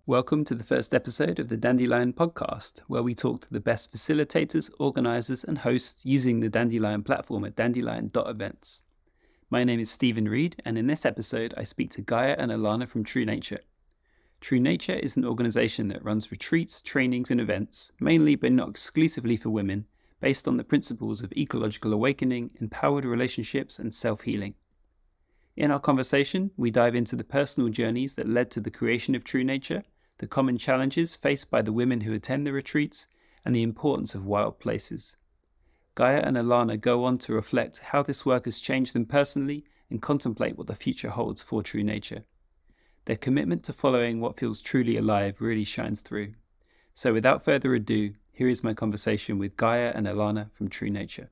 Welcome to the first episode of the Dandelion podcast, where we talk to the best facilitators, organisers and hosts using the Dandelion platform at dandelion.events. My name is Stephen Reed, and in this episode I speak to Gaia and Alana from True Nature. True Nature is an organisation that runs retreats, trainings and events, mainly but not exclusively for women, based on the principles of ecological awakening, empowered relationships and self-healing. In our conversation, we dive into the personal journeys that led to the creation of True Nature, the common challenges faced by the women who attend the retreats, and the importance of wild places. Gaia and Alana go on to reflect how this work has changed them personally and contemplate what the future holds for True Nature. Their commitment to following what feels truly alive really shines through. So without further ado, here is my conversation with Gaia and Alana from True Nature.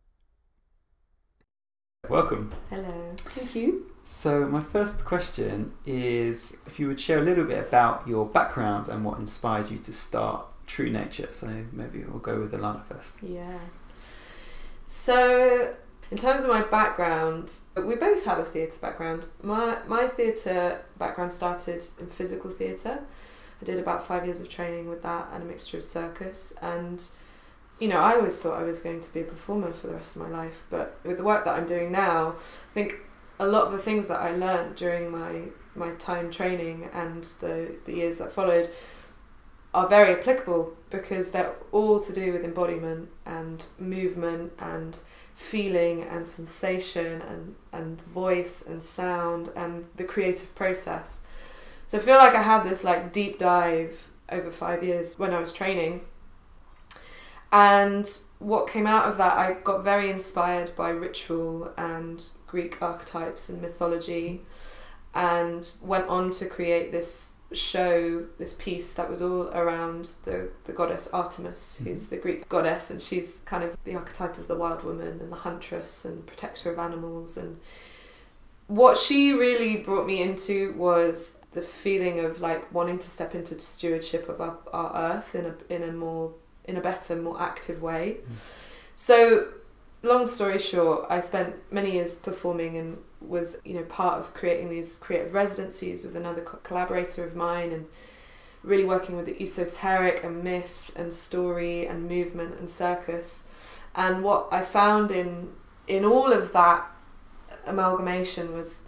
Welcome. Hello. Thank you. So my first question is if you would share a little bit about your background and what inspired you to start True Nature. So maybe we'll go with Alana first. Yeah. So in terms of my background, we both have a theatre background. My theatre background started in physical theatre. I did about 5 years of training with that and a mixture of circus, and I always thought I was going to be a performer for the rest of my life, but with the work that I'm doing now, I think a lot of the things that I learned during my time training and the years that followed are very applicable because they're all to do with embodiment and movement and feeling and sensation and voice and sound and the creative process. So I feel like I had this deep dive over 5 years when I was training. And what came out of that, I got very inspired by ritual and Greek archetypes and mythology, and went on to create this show, this piece that was all around the goddess Artemis, who's the Greek goddess, and she's kind of the archetype of the wild woman and the huntress and protector of animals. And what she really brought me into was the feeling of wanting to step into stewardship of our earth in a better, more active way. So, long story short, I spent many years performing and was, part of creating these creative residencies with another collaborator of mine, and really working with the esoteric and myth and story and movement and circus. And what I found in all of that amalgamation was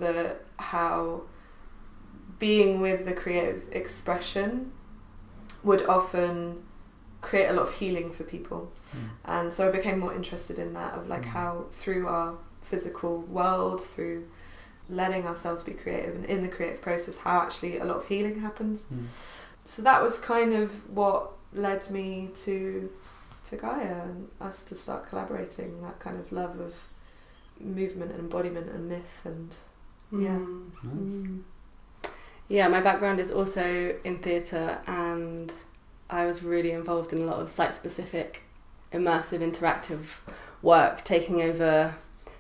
how being with the creative expression would often create a lot of healing for people. And so I became more interested in that, of how through our physical world, through letting ourselves be creative and in the creative process, how actually a lot of healing happens. So that was kind of what led me to Gaia and us to start collaborating, that kind of love of movement and embodiment and myth and Yeah, my background is also in theatre, and I was really involved in a lot of site-specific, immersive, interactive work, taking over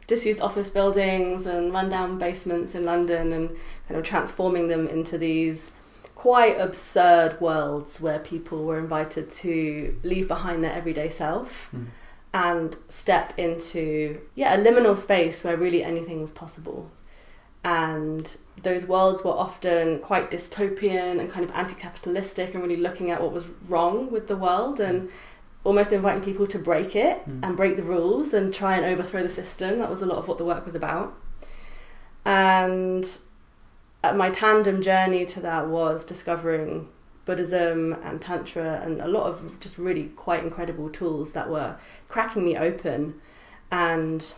disused office buildings and rundown basements in London and kind of transforming them into these quite absurd worlds where people were invited to leave behind their everyday self and step into a liminal space where really anything was possible. And those worlds were often quite dystopian and kind of anti-capitalistic and really looking at what was wrong with the world and almost inviting people to break it and break the rules and try and overthrow the system. That was a lot of what the work was about. And my tandem journey to that was discovering Buddhism and Tantra and a lot of just really quite incredible tools that were cracking me open. And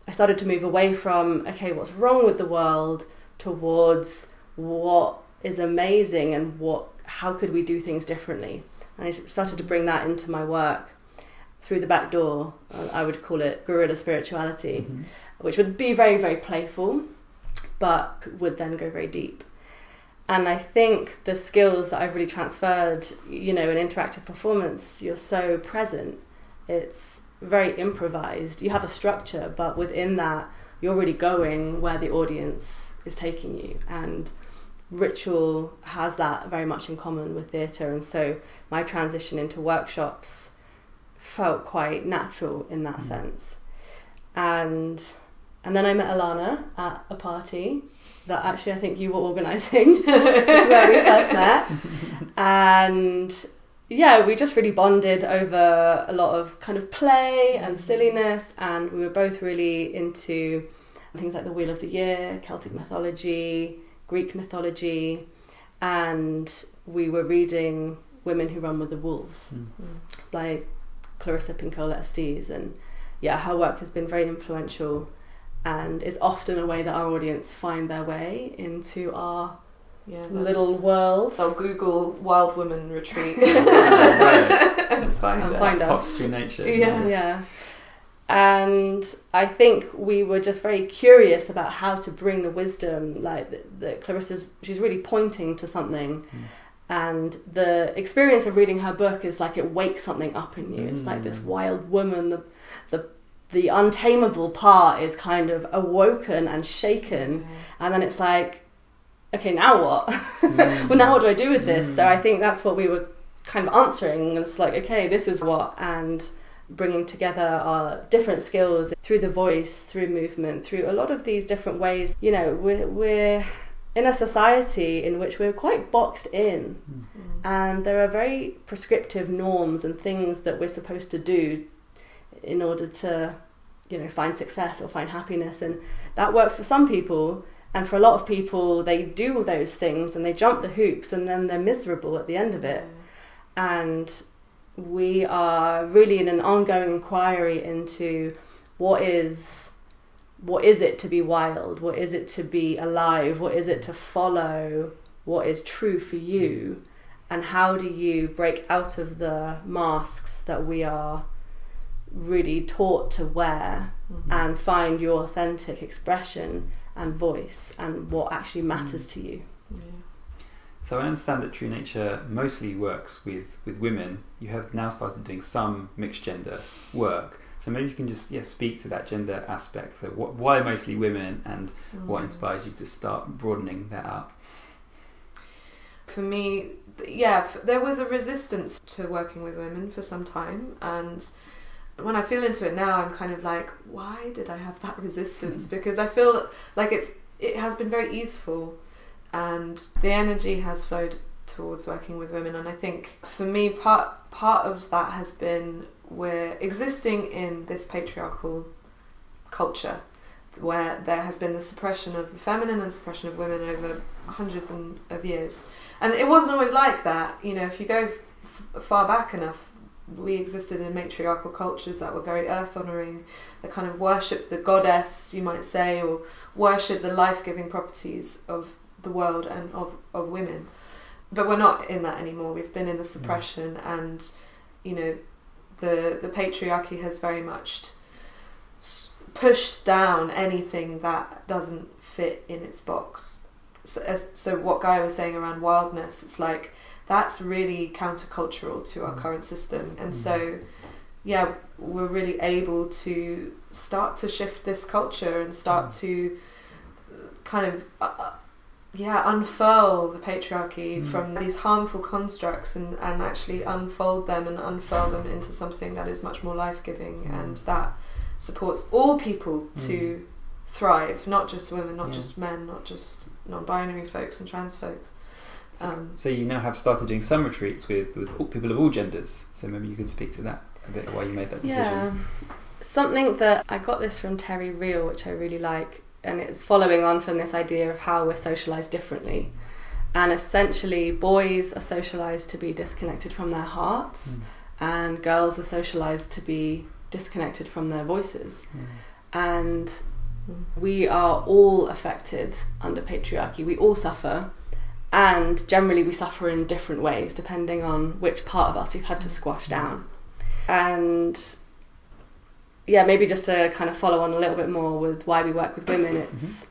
I started to move away from, what's wrong with the world, towards what is amazing and how could we do things differently. And I started to bring that into my work through the back door. I would call it guerrilla spirituality, which would be very, very playful, but would then go very deep. And I think the skills that I've really transferred, in interactive performance, you're so present. It's very improvised. You have a structure, but within that, you're really going where the audience is taking you. And ritual has that very much in common with theatre, and so my transition into workshops felt quite natural in that sense. And And then I met Alana at a party that actually I think you were organising. That's where we first met. And yeah, we just really bonded over a lot of kind of play and silliness, and we were both really into things like the Wheel of the Year, Celtic mythology, Greek mythology, and we were reading Women Who Run with the Wolves by Clarissa Pinkola Estes, and yeah, her work has been very influential and is often a way that our audience find their way into our little world. They'll Google Wild Woman Retreat and find us. Pops True Nature. Yeah. And I think we were just very curious about how to bring the wisdom, like that she's really pointing to something. And the experience of reading her book is like it wakes something up in you. It's like this wild woman, the untamable part is kind of awoken and shaken, and then it's like, okay, now what? Well, now what do I do with this? So I think that's what we were kind of answering. It's like, okay, this is what, and bringing together our different skills through the voice, through movement, through a lot of these different ways. You know, we're in a society in which we're quite boxed in, and there are very prescriptive norms and things that we're supposed to do in order to, you know, find success or find happiness, and that works for some people, and for a lot of people they do those things and they jump the hoops and then they're miserable at the end of it. And we are really in an ongoing inquiry into what is it to be wild, what is it to be alive, what is it to follow what is true for you, and how do you break out of the masks that we are really taught to wear and find your authentic expression and voice and what actually matters to you. So I understand that True Nature mostly works with women. You have now started doing some mixed gender work, so maybe you can just speak to that gender aspect. So why mostly women, and what inspired you to start broadening that out? For me, there was a resistance to working with women for some time, and when I feel into it now, I'm kind of like, why did I have that resistance? Because I feel like it has been very easeful, and the energy has flowed towards working with women. And I think for me, part of that has been we're existing in this patriarchal culture where there has been the suppression of the feminine and suppression of women over hundreds of years. And it wasn't always like that. You know, if you go far back enough, we existed in matriarchal cultures that were very earth-honouring, that kind of worshipped the goddess, you might say, or worshipped the life-giving properties of the world and of women. But we're not in that anymore. We've been in the suppression, and, you know, the patriarchy has very much pushed down anything that doesn't fit in its box. So what Gaia was saying around wildness, it's like, that's really countercultural to our current system. And so, we're really able to start to shift this culture and start to kind of, unfurl the patriarchy from these harmful constructs and actually unfold them and unfurl them into something that is much more life-giving and that supports all people to thrive, not just women, not just men, not just non-binary folks and trans folks. So you now have started doing some retreats with people of all genders. So maybe you could speak to that a bit, why you made that decision. Yeah, something that I got this from Terry Real, which I really like, and it's following on from this idea of how we're socialised differently. And essentially, boys are socialised to be disconnected from their hearts, and girls are socialised to be disconnected from their voices. And we are all affected under patriarchy. We all suffer. And generally we suffer in different ways depending on which part of us we've had to squash down. And maybe just to kind of follow on a little bit more with why we work with women, it's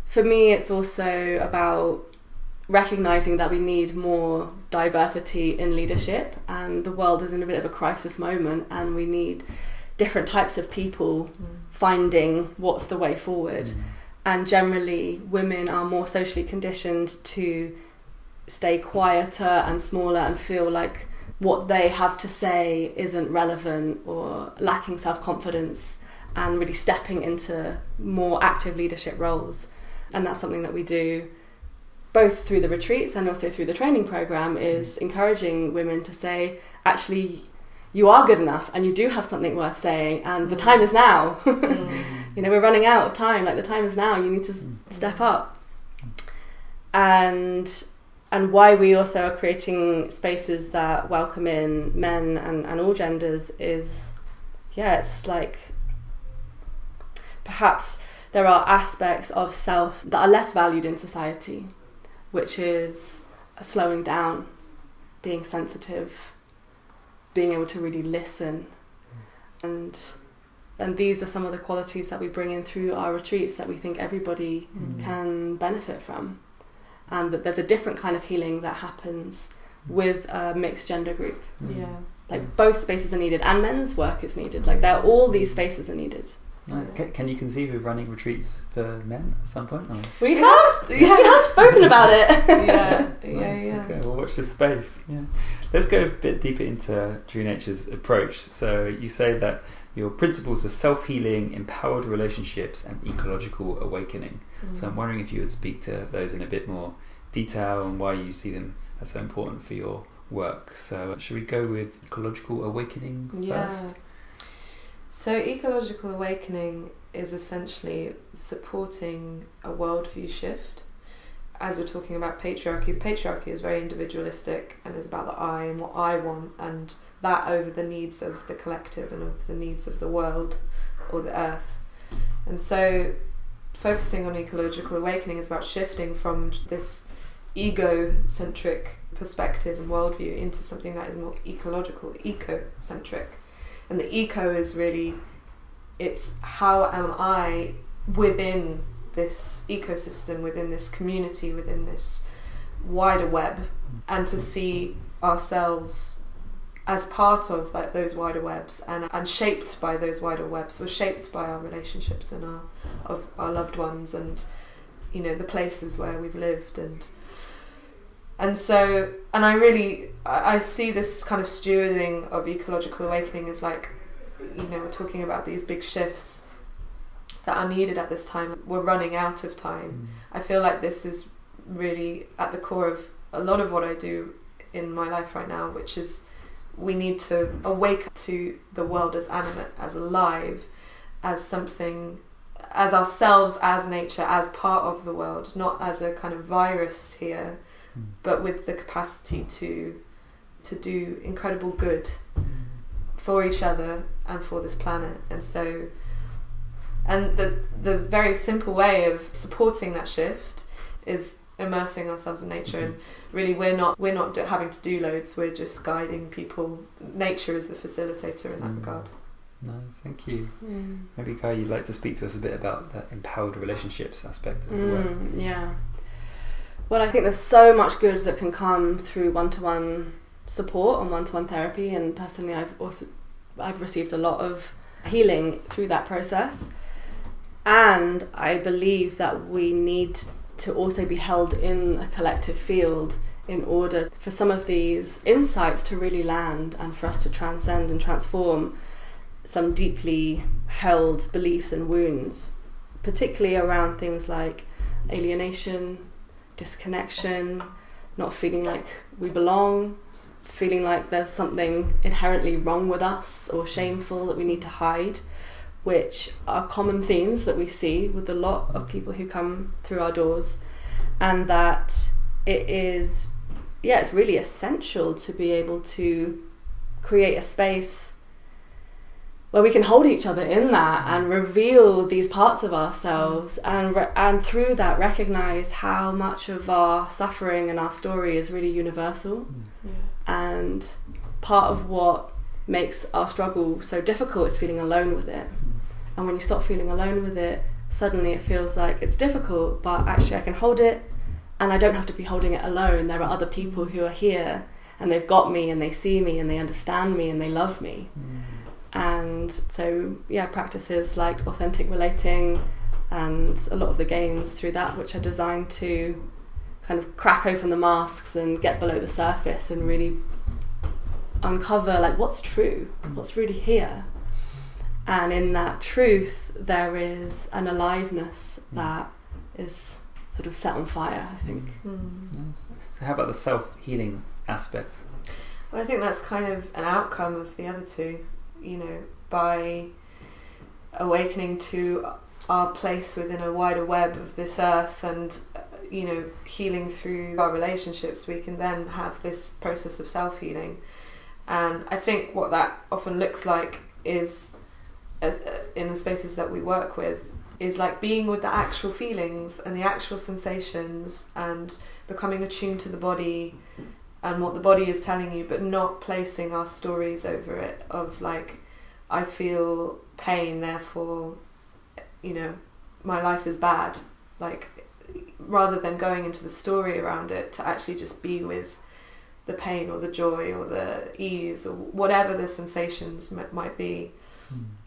for me it's also about recognising that we need more diversity in leadership, and the world is in a bit of a crisis moment, and we need different types of people finding what's the way forward. And generally, women are more socially conditioned to stay quieter and smaller and feel like what they have to say isn't relevant or lacking self-confidence. and really stepping into more active leadership roles. And that's something that we do both through the retreats and also through the training program, is encouraging women to say, actually, you are good enough and you do have something worth saying, and the time is now. You know, we're running out of time, like the time is now, you need to step up. And why we also are creating spaces that welcome in men and all genders is, it's like perhaps there are aspects of self that are less valued in society, which is slowing down, being sensitive, being able to really listen. And these are some of the qualities that we bring in through our retreats that we think everybody can benefit from. And that there's a different kind of healing that happens with a mixed gender group. Yeah. Like both spaces are needed, and men's work is needed. Like all these spaces are needed. Can you conceive of running retreats for men at some point? We have spoken about it. Okay, we'll watch this space. Yeah, let's go a bit deeper into True Nature's approach. So you say that your principles are self-healing, empowered relationships, and ecological awakening. So I'm wondering if you would speak to those in a bit more detail and why you see them as so important for your work. So should we go with ecological awakening first? So Ecological Awakening is essentially supporting a worldview shift. As we're talking about patriarchy, the patriarchy is very individualistic and is about the I and what I want, and that over the needs of the collective and of the needs of the world or the earth. And so focusing on Ecological Awakening is about shifting from this egocentric perspective and worldview into something that is more ecological, eco-centric. And the eco is really, it's how am I within this ecosystem, within this community, within this wider web, and to see ourselves as part of like those wider webs and shaped by those wider webs. We're shaped by our relationships and our loved ones, and you know, the places where we've lived, and so I see this kind of stewarding of Ecological Awakening as like, you know, we're talking about these big shifts that are needed at this time. We're running out of time. I feel like this is really at the core of a lot of what I do in my life right now, which is we need to awake to the world as animate, as alive, as something, as ourselves, as nature, as part of the world, not as a kind of virus here, but with the capacity to do incredible good for each other and for this planet. And so, and the very simple way of supporting that shift is immersing ourselves in nature. And really we're not having to do loads, we're just guiding people. Nature is the facilitator in that regard. Nice, thank you. Maybe Gaia, you'd like to speak to us a bit about that empowered relationships aspect of the work. Yeah. Well, I think there's so much good that can come through one-to-one support and one-to-one therapy, and personally I've received a lot of healing through that process, and I believe that we need to also be held in a collective field in order for some of these insights to really land and for us to transcend and transform some deeply held beliefs and wounds, particularly around things like alienation, disconnection, not feeling like we belong, feeling like there's something inherently wrong with us or shameful that we need to hide, which are common themes that we see with a lot of people who come through our doors. And that it's really essential to be able to create a space where we can hold each other in that and reveal these parts of ourselves, and through that recognize how much of our suffering and our story is really universal. And part of what makes our struggle so difficult is feeling alone with it. And when you stop feeling alone with it, suddenly it feels like it's difficult, but actually I can hold it, and I don't have to be holding it alone. There are other people who are here, and they've got me, and they see me, and they understand me, and they love me. And so practices like authentic relating and a lot of the games through that, which are designed to kind of crack open the masks and get below the surface and really uncover like what's true, what's really here. And in that truth, there is an aliveness that is sort of set on fire, I think. Nice. So how about the self-healing aspect? Well, I think that's kind of an outcome of the other two, you know, by awakening to our place within a wider web of this earth and, you know, healing through our relationships, we can then have this process of self-healing. And I think what that often looks like is, in the spaces that we work with, is like being with the actual feelings and the actual sensations and becoming attuned to the body and what the body is telling you, but not placing our stories over it of like, I feel pain, therefore, you know, my life is bad. Like, rather than going into the story around it, to actually just be with the pain or the joy or the ease or whatever the sensations might be.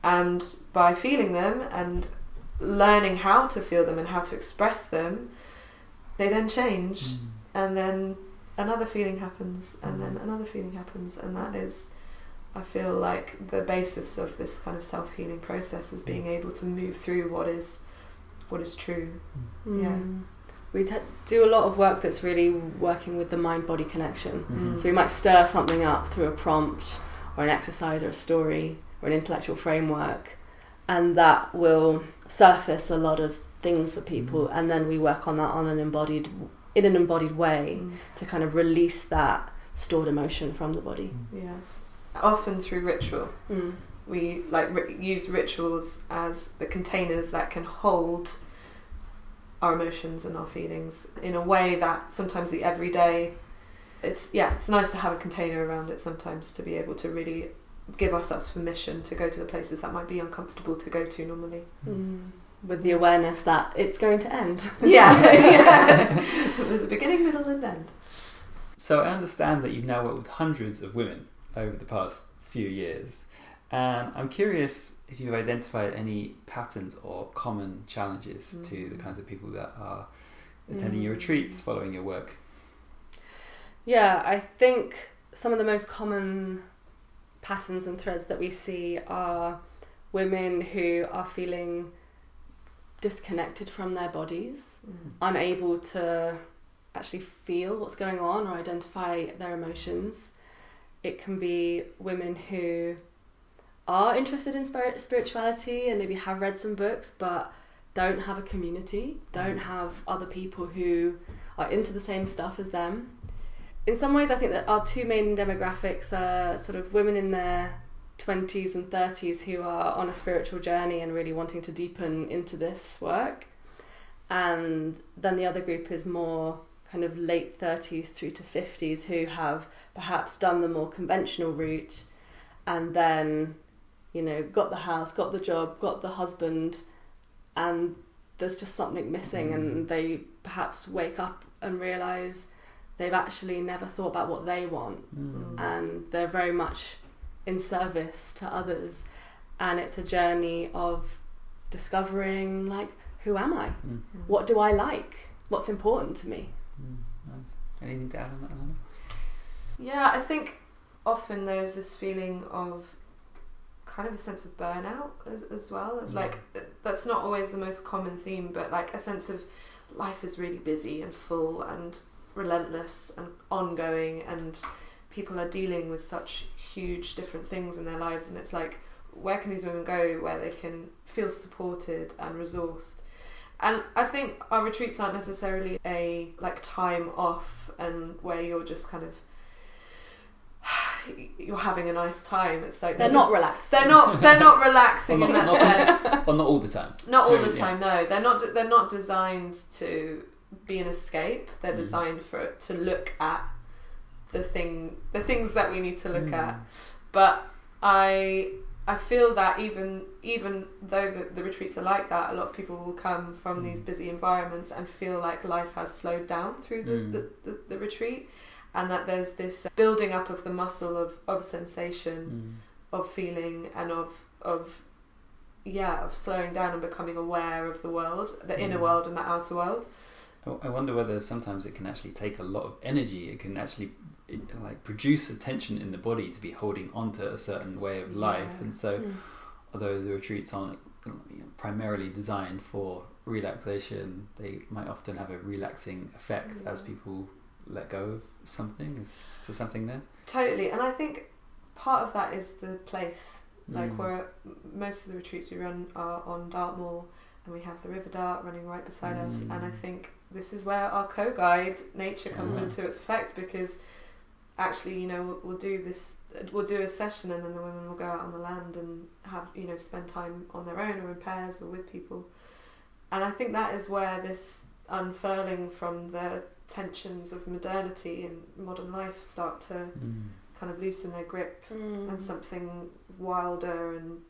And by feeling them and learning how to feel them and how to express them, they then change, and then another feeling happens, and then another feeling happens, and that is, I feel like, the basis of this kind of self-healing process is being able to move through what is true. Yeah. We do a lot of work that's really working with the mind-body connection. So we might stir something up through a prompt or an exercise or a story or an intellectual framework, and that will surface a lot of things for people, and then we work on that in an embodied way to kind of release that stored emotion from the body. Yeah. Often through ritual. We use rituals as the containers that can hold our emotions and our feelings in a way that sometimes the everyday, it's nice to have a container around it sometimes, to be able to really give ourselves permission to go to the places that might be uncomfortable to go to normally. With the awareness that it's going to end. Yeah. There's a beginning, middle and end. So I understand that you've now worked with hundreds of women over the past few years, and I'm curious if you've identified any patterns or common challenges to the kinds of people that are attending your retreats, following your work. Yeah, I think some of the most common patterns and threads that we see are women who are feeling disconnected from their bodies, unable to actually feel what's going on or identify their emotions. It can be women who are interested in spirituality and maybe have read some books but don't have a community, don't have other people who are into the same stuff as them. In some ways, I think that our two main demographics are sort of women in their 20s and 30s who are on a spiritual journey and really wanting to deepen into this work. And then the other group is more kind of late 30s through to 50s who have perhaps done the more conventional route and then, you know, got the house, got the job, got the husband, and there's just something missing, and they perhaps wake up and realise they've actually never thought about what they want, and they're very much in service to others, and it's a journey of discovering, like, who am I? What do I like? What's important to me? Nice. Anything to add on that, Alana? Yeah, I think often there's this feeling of kind of a sense of burnout as well, of like, that's not always the most common theme, but like a sense of life is really busy and full and relentless and ongoing, and people are dealing with such huge different things in their lives, and it's like, where can these women go where they can feel supported and resourced? And I think our retreats aren't necessarily a like time off and where you're just kind of you're having a nice time. It's like they're not relaxed. They're not relaxing in that sense. Well, not all the time. Not all the time. No, they're not designed to be an escape. They're designed to look at the things that we need to look at. But I feel that even though the retreats are like that, a lot of people will come from these busy environments and feel like life has slowed down through the retreat, and that there's this building up of the muscle of sensation, of feeling, and of slowing down and becoming aware of the world, the inner world and the outer world. I wonder whether sometimes it can actually take a lot of energy. It can actually produce a tension in the body to be holding onto a certain way of life, and so although the retreats aren't primarily designed for relaxation, they might often have a relaxing effect as people let go of something. Is there something there? Totally, and I think part of that is the place. Like where most of the retreats we run are on Dartmoor, and we have the River Dart running right beside us, and I think this is where our co-guide nature comes into its effect, because actually, you know, we'll do a session, and then the women will go out on the land and have, you know, spend time on their own or in pairs or with people. And I think that is where this unfurling from the tensions of modernity and modern life start to kind of loosen their grip, and something wilder and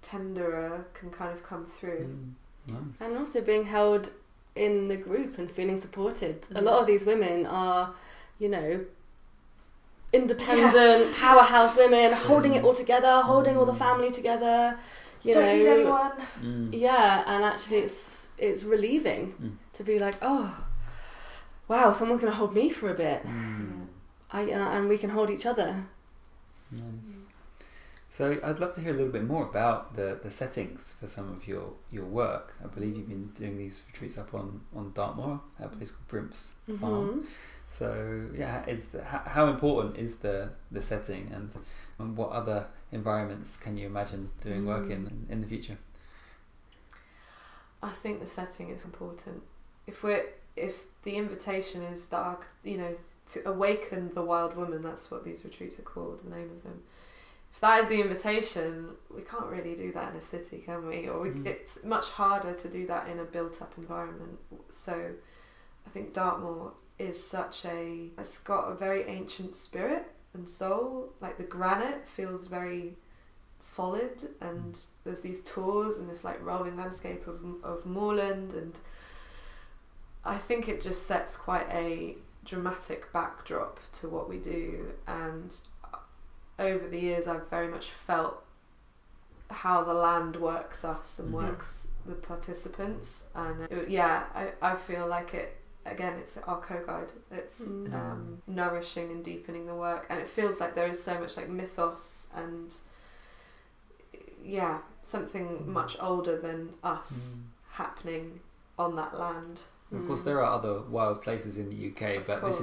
tenderer can kind of come through. Nice. And also being held in the group and feeling supported. A lot of these women are, you know, independent, powerhouse women, holding it all together, holding all the family together. Don't need anyone. Yeah, and actually it's relieving to be like, oh, wow, someone's going to hold me for a bit. And we can hold each other. Nice. So I'd love to hear a little bit more about the settings for some of your work. I believe you've been doing these retreats up on Dartmoor at a place called Brimps Farm. So yeah, how important is the setting, and what other environments can you imagine doing work in the future? I think the setting is important. If the invitation is that, you know, to awaken the wild woman, that's what these retreats are called, the name of them. If that is the invitation, we can't really do that in a city, can we? Or it's much harder to do that in a built-up environment. So I think Dartmoor is it's got a very ancient spirit and soul. Like the granite feels very solid, and there's these tours and this like rolling landscape of moorland, and I think it just sets quite a dramatic backdrop to what we do. And over the years I've very much felt how the land works us and works the participants, and I feel like it's our co-guide. It's nourishing and deepening the work, and it feels like there is so much like mythos and something much older than us happening on that land. Of course, there are other wild places in the UK, but this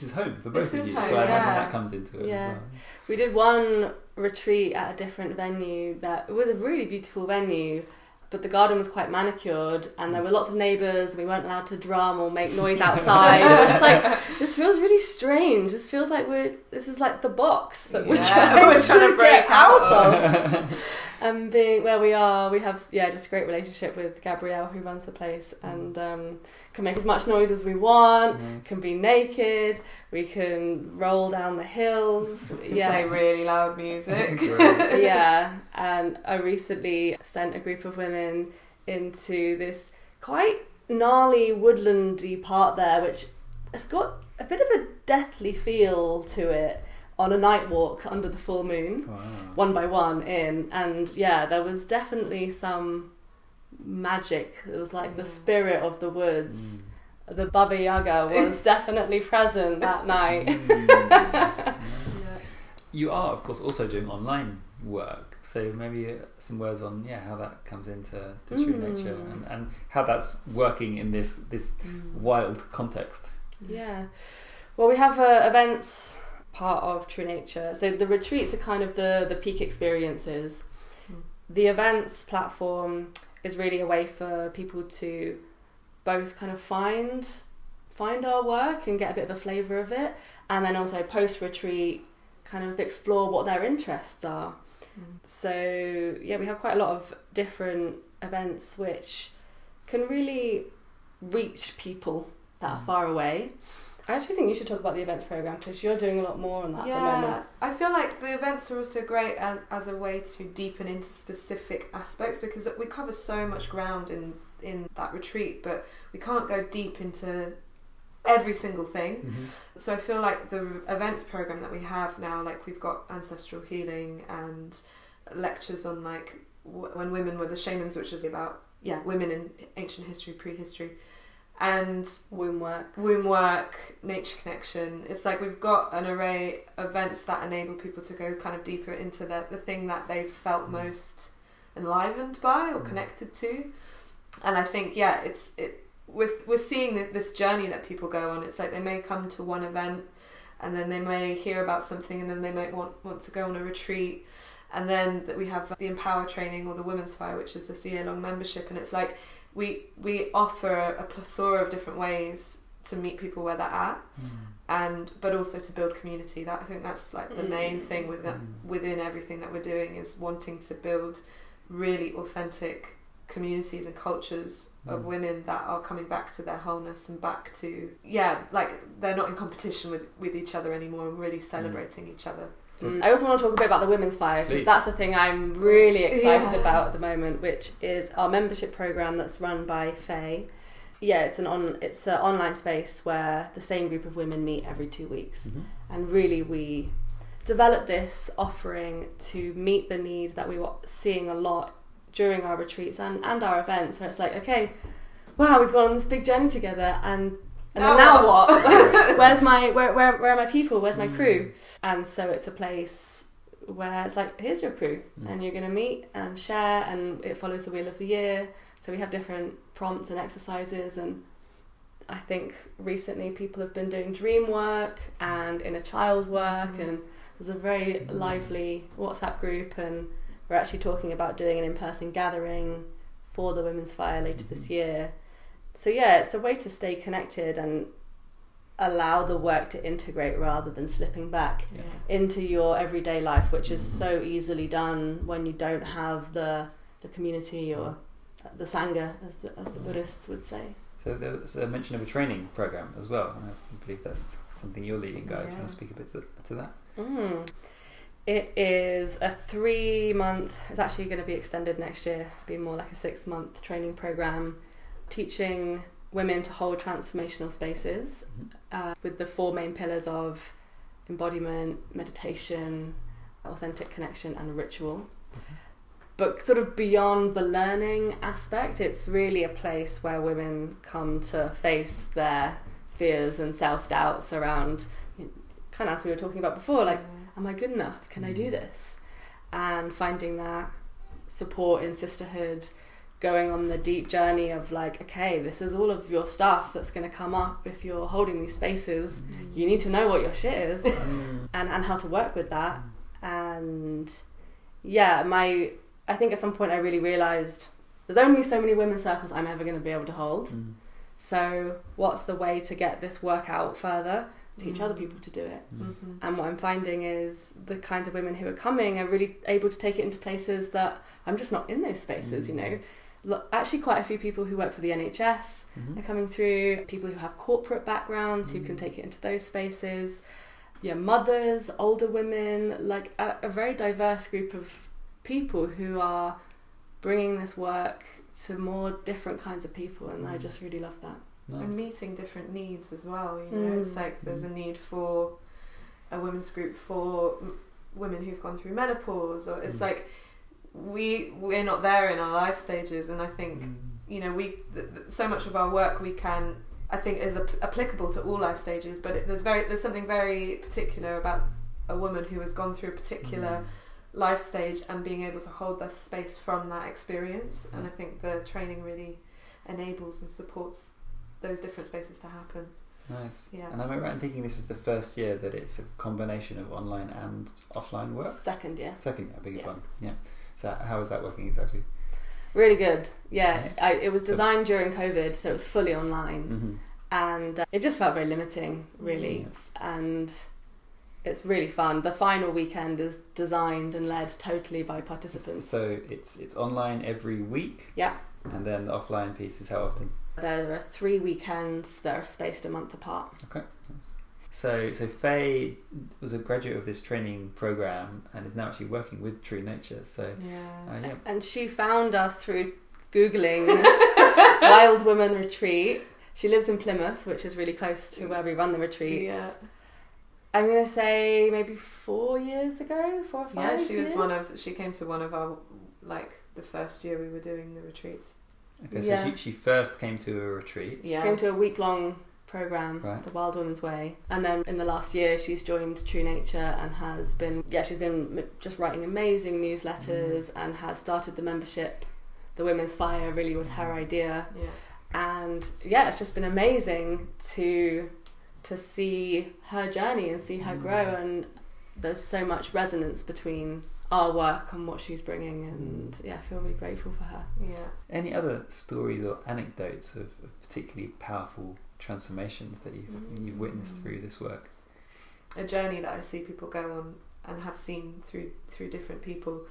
is home for both of you. Home, so I imagine that comes into it as well. We did one retreat at a different venue it was a really beautiful venue, but the garden was quite manicured, and there were lots of neighbours, and we weren't allowed to drum or make noise outside. And we're just like, this feels really strange. This feels like this is like the box that we're trying to break out of. And being where we are, we have just a great relationship with Gabrielle, who runs the place, and can make as much noise as we want, can be naked, we can roll down the hills, play really loud music. And I recently sent a group of women into this quite gnarly woodlandy part there, which has got a bit of a deathly feel to it, on a night walk under the full moon, one by one in, and there was definitely some magic. It was like the spirit of the woods. The Baba Yaga was definitely present that night. You are, of course, also doing online work, so maybe some words on how that comes into true nature and how that's working in this wild context. Well, we have events part of True Nature. So the retreats are kind of the peak experiences. The events platform is really a way for people to both kind of find our work and get a bit of a flavour of it, and then also post-retreat kind of explore what their interests are. So we have quite a lot of different events which can really reach people that are far away. I actually think you should talk about the events program, because you're doing a lot more on that at the moment. I feel like the events are also great as a way to deepen into specific aspects, because we cover so much ground in that retreat, but we can't go deep into every single thing. So I feel like the events program that we have now, like we've got ancestral healing and lectures on when women were the shamans, which is about women in ancient history, prehistory. and womb work, nature connection. It's like we've got an array of events that enable people to go kind of deeper into the thing that they've felt most enlivened by or connected to. And I think, yeah, we're seeing this journey that people go on. It's like they may come to one event and then they may hear about something and then they might want to go on a retreat. And then we have the Empower training or the Women's Fire, which is this year-long membership. And it's like we offer a plethora of different ways to meet people where they're at, but also to build community. That I think that's like the main thing within everything that we're doing, is wanting to build really authentic communities and cultures of women that are coming back to their wholeness and back to, like they're not in competition with each other anymore and really celebrating each other. I also want to talk a bit about the Women's Fire, because that's the thing I'm really excited about at the moment, which is our membership program that's run by Faye. Yeah, it's an online space where the same group of women meet every 2 weeks, and really we developed this offering to meet the need that we were seeing a lot during our retreats and our events, where it's like, okay, wow, we've gone on this big journey together, and now what? where are my people? Where's my crew? And so it's a place where it's like, here's your crew, and you're going to meet and share, and it follows the wheel of the year. So we have different prompts and exercises, and I think recently people have been doing dream work and inner child work, and there's a very lively WhatsApp group, and we're actually talking about doing an in-person gathering for the Women's Fire later this year. So yeah, it's a way to stay connected and allow the work to integrate rather than slipping back into your everyday life, which is so easily done when you don't have the community or the Sangha, as the Buddhists would say. So there was a mention of a training program as well, and I believe that's something you're leading, Gaia. Do you want to speak a bit to that? It is a 3-month, it's actually going to be extended next year, be more like a 6-month training program, teaching women to hold transformational spaces with the 4 main pillars of embodiment, meditation, authentic connection, and ritual. But sort of beyond the learning aspect, it's really a place where women come to face their fears and self-doubts around, kind of as we were talking about before, like, am I good enough? Can I do this? And finding that support in sisterhood, going on the deep journey of like, okay, this is all of your stuff that's going to come up if you're holding these spaces. You need to know what your shit is and how to work with that. And yeah, I think at some point I really realised there's only so many women's circles I'm ever going to be able to hold. So what's the way to get this work out further? Teach other people to do it. And what I'm finding is the kinds of women who are coming are really able to take it into places that I'm just not in those spaces, you know. Actually quite a few people who work for the NHS are coming through, people who have corporate backgrounds who can take it into those spaces, mothers, older women, like a very diverse group of people who are bringing this work to more different kinds of people, and I just really love that. Nice. And meeting different needs as well, you know. It's like there's a need for a women's group for women who've gone through menopause, or it's like we're not there in our life stages, and I think you know so much of our work I think is applicable to all life stages, but there's something very particular about a woman who has gone through a particular life stage and being able to hold that space from that experience, and I think the training really enables and supports those different spaces to happen. Nice. Yeah. And am I right in thinking this is the first year that it's a combination of online and offline work? Second year. I beg your pardon. Yeah. So how is that working exactly? Really good. Yeah. It was designed during COVID, so it was fully online, and it just felt very limiting, really. And it's really fun. The final weekend is designed and led totally by participants. So it's online every week. Yeah. And then the offline piece is how often? There are 3 weekends that are spaced a month apart. Okay, nice. So Faye was a graduate of this training program and is now actually working with True Nature. So and she found us through Googling Wild Woman Retreat. She lives in Plymouth, which is really close to where we run the retreats. Yeah. I'm going to say maybe 4 years ago, 4 or 5 years. Yeah, she came to one of our, like, the first year we were doing the retreats. Okay, so she first came to a retreat. She came to a week-long program, the Wild Woman's Way, and then in the last year she's joined True Nature and has been she's been just writing amazing newsletters and has started the membership. The Women's Fire really was her idea, and it's just been amazing to see her journey and see her grow, and there's so much resonance between our work and what she's bringing, and I feel really grateful for her. Any other stories or anecdotes of particularly powerful transformations that you've witnessed through this work? A journey that I see people go on and have seen through different people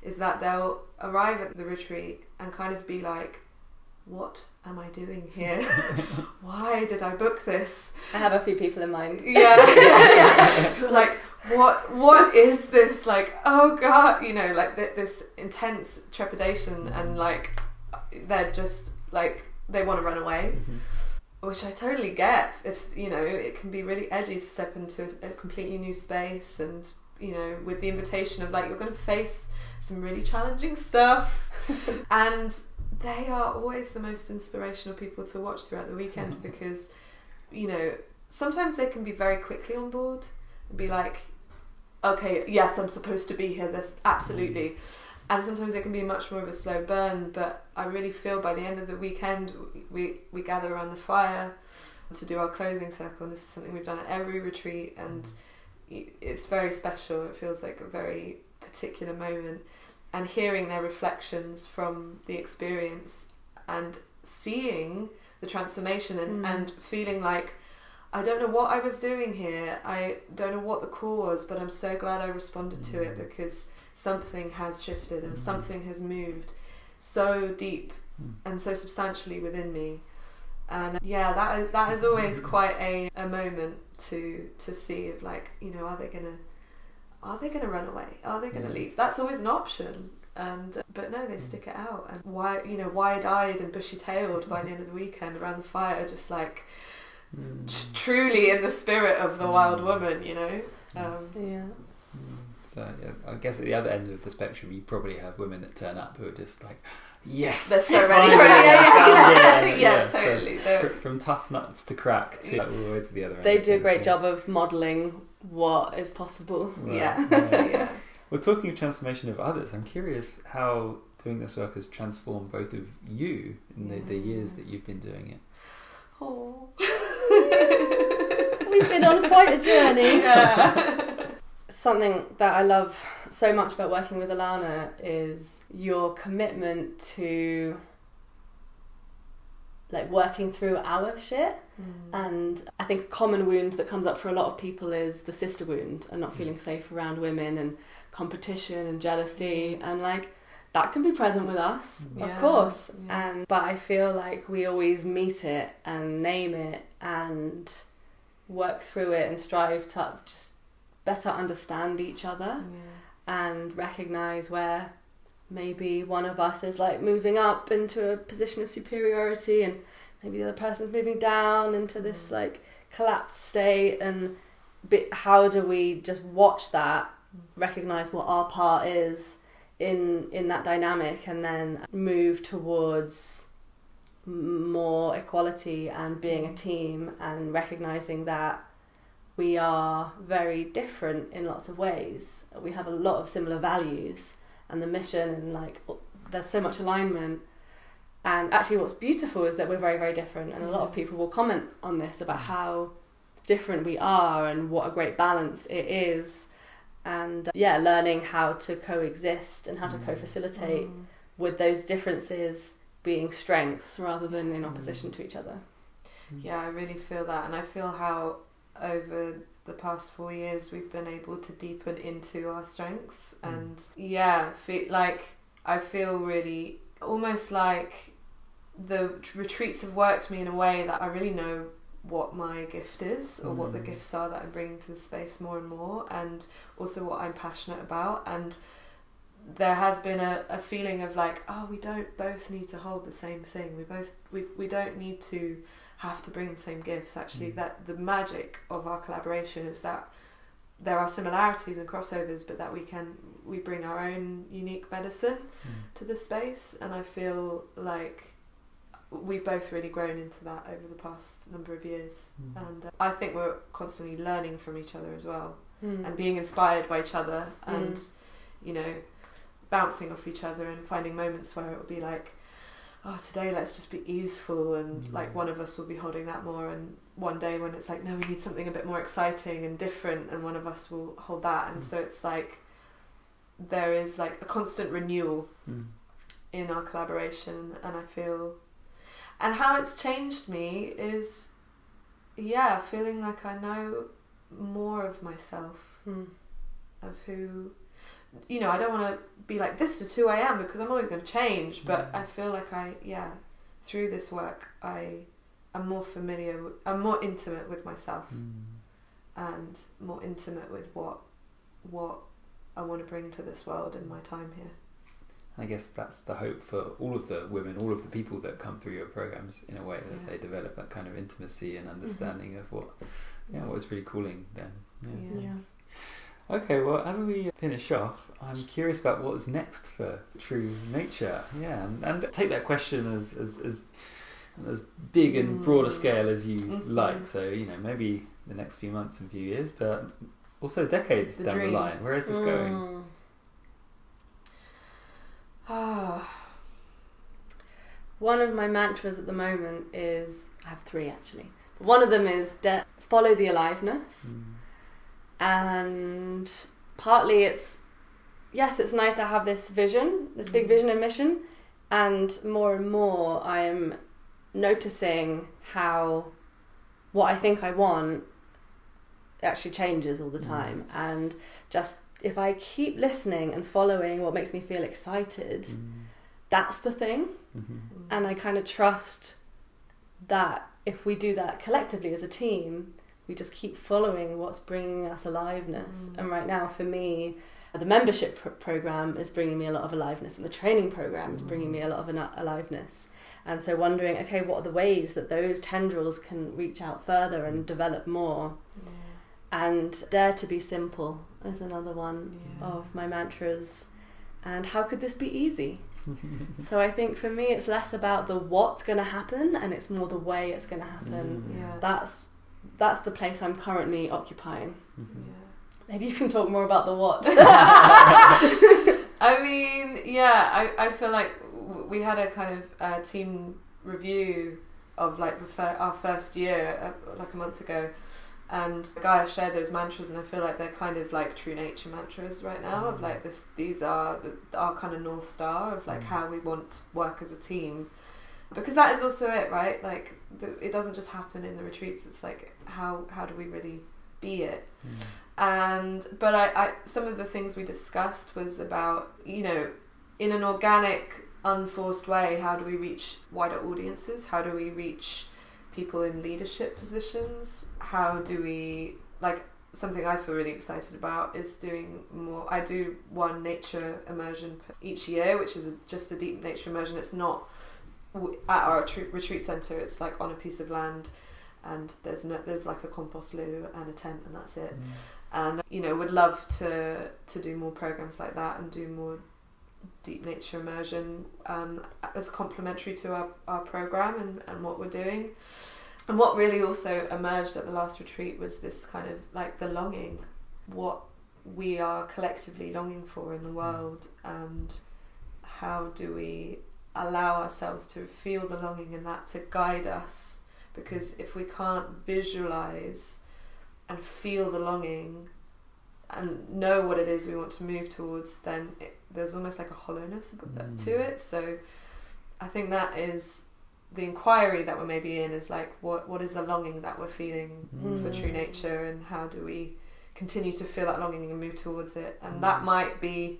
is that they'll arrive at the retreat and kind of be like, what am I doing here? Why did I book this? I have a few people in mind. Like, what is this? Like, oh God, like this intense trepidation, and like they're just like they want to run away. Which I totally get. If it can be really edgy to step into a completely new space, and with the invitation of like you're going to face some really challenging stuff, and they are always the most inspirational people to watch throughout the weekend, because sometimes they can be very quickly on board and be like, okay, yes, I'm supposed to be here. This absolutely. And sometimes it can be much more of a slow burn, but I really feel by the end of the weekend, we gather around the fire to do our closing circle. And this is something we've done at every retreat, and it's very special. It feels like a very particular moment. And hearing their reflections from the experience and seeing the transformation and feeling like, I don't know what I was doing here. I don't know what the call was, but I'm so glad I responded to it, because something has shifted and something has moved so deep and so substantially within me. And that is always quite a moment to see of like, are they gonna run away? Are they gonna leave? That's always an option. And but no, they stick it out. And wide-eyed and bushy-tailed by the end of the weekend around the fire, just like truly in the spirit of the wild woman, So I guess at the other end of the spectrum, you probably have women that turn up who are just like, yes, they're so ready. Totally. So from tough nuts to crack to all the way to the other end. They do a great job of modelling what is possible. Right. Well, talking of transformation of others, I'm curious how doing this work has transformed both of you in the years that you've been doing it. Oh, we've been on quite a journey. Something that I love so much about working with Alana is your commitment to like working through our shit. And I think a common wound that comes up for a lot of people is the sister wound, and not feeling safe around women, and competition and jealousy, and like that can be present with us, of course. But I feel like we always meet it and name it and work through it and strive to just better understand each other and recognise where maybe one of us is like moving up into a position of superiority, and maybe the other person's moving down into this like collapsed state, and how do we just watch that, recognise what our part is in that dynamic, and then move towards more equality and being a team, and recognising that we are very different in lots of ways. We have a lot of similar values and the mission, and like there's so much alignment. And actually what's beautiful is that we're very, very different, and a lot of people will comment on this about how different we are and what a great balance it is. And learning how to coexist and how to co-facilitate with those differences being strengths rather than in opposition to each other. Yeah, I really feel that, and I feel how over the past 4 years we've been able to deepen into our strengths, and I feel really almost like the retreats have worked me in a way that I really know what my gift is, or what the gifts are that I'm bringing to the space more and more, and also what I'm passionate about. And there has been a feeling of like, we don't both need to hold the same thing. We don't need to have to bring the same gifts. Actually, that the magic of our collaboration is that there are similarities and crossovers, but that we bring our own unique medicine to the space. And I feel like we've both really grown into that over the past number of years. And I think we're constantly learning from each other as well, and being inspired by each other, and you know, bouncing off each other and finding moments where it will be like, oh, today let's just be easeful, and like one of us will be holding that more, and one day when it's like, no, we need something a bit more exciting and different, and one of us will hold that. And so it's like there is like a constant renewal in our collaboration. And I feel, and how it's changed me is, yeah, feeling like I know more of myself, of who, you know, I don't want to be like, this is who I am, because I'm always going to change, but I feel like through this work, I'm more familiar, I'm more intimate with myself, and more intimate with what I want to bring to this world in my time here. I guess that's the hope for all of the women, all of the people that come through your programs, in a way that they develop that kind of intimacy and understanding of what was really calling them. Yeah. Okay, well, as we finish off, I'm curious about what's next for True Nature. Yeah, and take that question as big and broad a scale as you like. So, you know, maybe the next few months and few years, but also decades down the line. Where is this going? One of my mantras at the moment is, I have 3 actually. One of them is follow the aliveness. And partly it's nice to have this vision, this big vision and mission, and more I am noticing how what I think I want actually changes all the time. And just if I keep listening and following what makes me feel excited, that's the thing. And I kind of trust that if we do that collectively as a team, we just keep following what's bringing us aliveness. And right now, for me, the membership program is bringing me a lot of aliveness, and the training program is bringing me a lot of aliveness. And so wondering, okay, what are the ways that those tendrils can reach out further and develop more? And dare to be simple is another one of my mantras. And how could this be easy? So I think for me, it's less about the what's going to happen, and it's more the way it's going to happen. That's the place I'm currently occupying. Maybe you can talk more about the what. I mean, I feel like we had a kind of team review of like our first year, like a month ago, and Gaia shared those mantras, and I feel like they're kind of like True Nature mantras right now, of like these are our kind of North Star of like how we want to work as a team. Because that is also it, right? Like, it doesn't just happen in the retreats. It's like, how do we really be it? But I some of the things we discussed was about, you know, in an organic, unforced way, how do we reach wider audiences? How do we reach people in leadership positions? How do we, like, something I feel really excited about is doing more. I do one nature immersion each year, which is just a deep nature immersion. It's not at our retreat centre, it's like on a piece of land, and there's like a compost loo and a tent, and that's it. And, you know, would love to do more programs like that and do more deep nature immersion as complementary to our program and what we're doing. And what really also emerged at the last retreat was this kind of like the longing, what we are collectively longing for in the world, and how do we allow ourselves to feel the longing in that to guide us. Because if we can't visualize and feel the longing and know what it is we want to move towards, then there's almost like a hollowness to it. So I think that is the inquiry that we're maybe in, is like, what is the longing that we're feeling for True Nature, and how do we continue to feel that longing and move towards it? And that might be,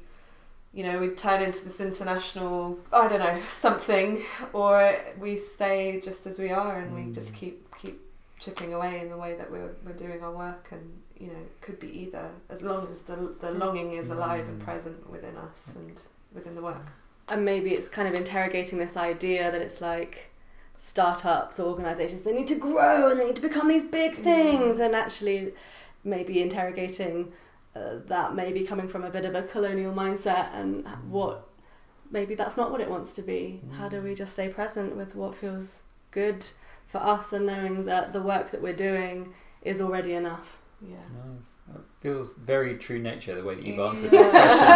you know, we turn into this international, I don't know, something, or we stay just as we are, and we just keep chipping away in the way that we're doing our work. And, you know, it could be either, as long as the longing is alive and present within us and within the work. And maybe it's kind of interrogating this idea that it's like startups or organisations, they need to grow and they need to become these big things, and actually maybe interrogating that may be coming from a bit of a colonial mindset, and what maybe that's not what it wants to be. How do we just stay present with what feels good for us, and knowing that the work that we're doing is already enough? Yeah. Nice. It feels very true nature, the way that you've answered this question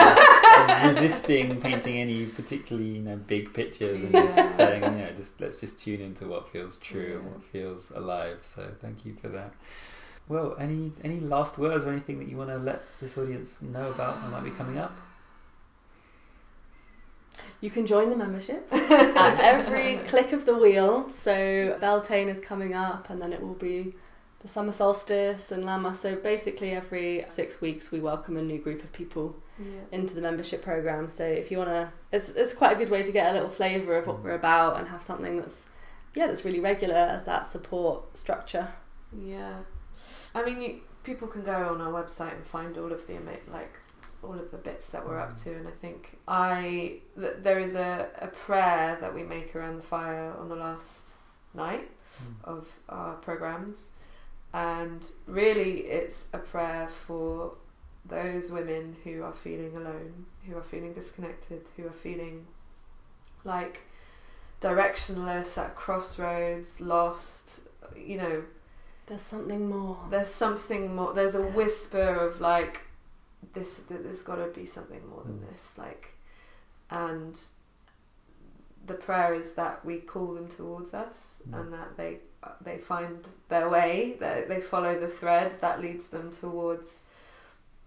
of resisting painting any particularly big pictures, and just saying let's just tune into what feels true and what feels alive. So thank you for that. Well, any last words or anything that you want to let this audience know about that might be coming up? You can join the membership at every click of the wheel. So Beltane is coming up, and then it will be the summer solstice and Lama. So basically every 6 weeks we welcome a new group of people into the membership program. So if you want to, it's quite a good way to get a little flavour of what we're about and have something that's really regular as that support structure. Yeah. I mean, people can go on our website and find all of the all of the bits that we're up to, and I think there is a prayer that we make around the fire on the last night of our programs, and really it's a prayer for those women who are feeling alone, who are feeling disconnected, who are feeling like directionless, at crossroads, lost, There's something more. There's a whisper of like, there's got to be something more than this, and the prayer is that we call them towards us, and that they find their way, that they follow the thread that leads them towards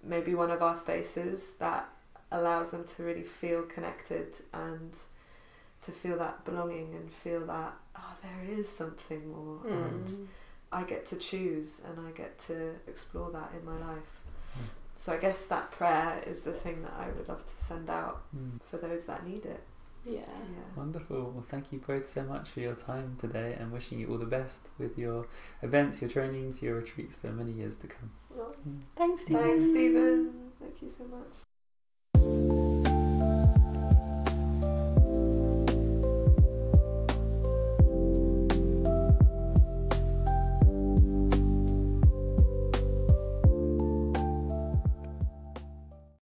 maybe one of our spaces that allows them to really feel connected and to feel that belonging and feel that there is something more, and I get to choose and I get to explore that in my life. So I guess that prayer is the thing that I would love to send out for those that need it. Yeah. Wonderful. Well, thank you both so much for your time today, and wishing you all the best with your events, your trainings, your retreats for many years to come. Thanks, Stephen. Thank you so much.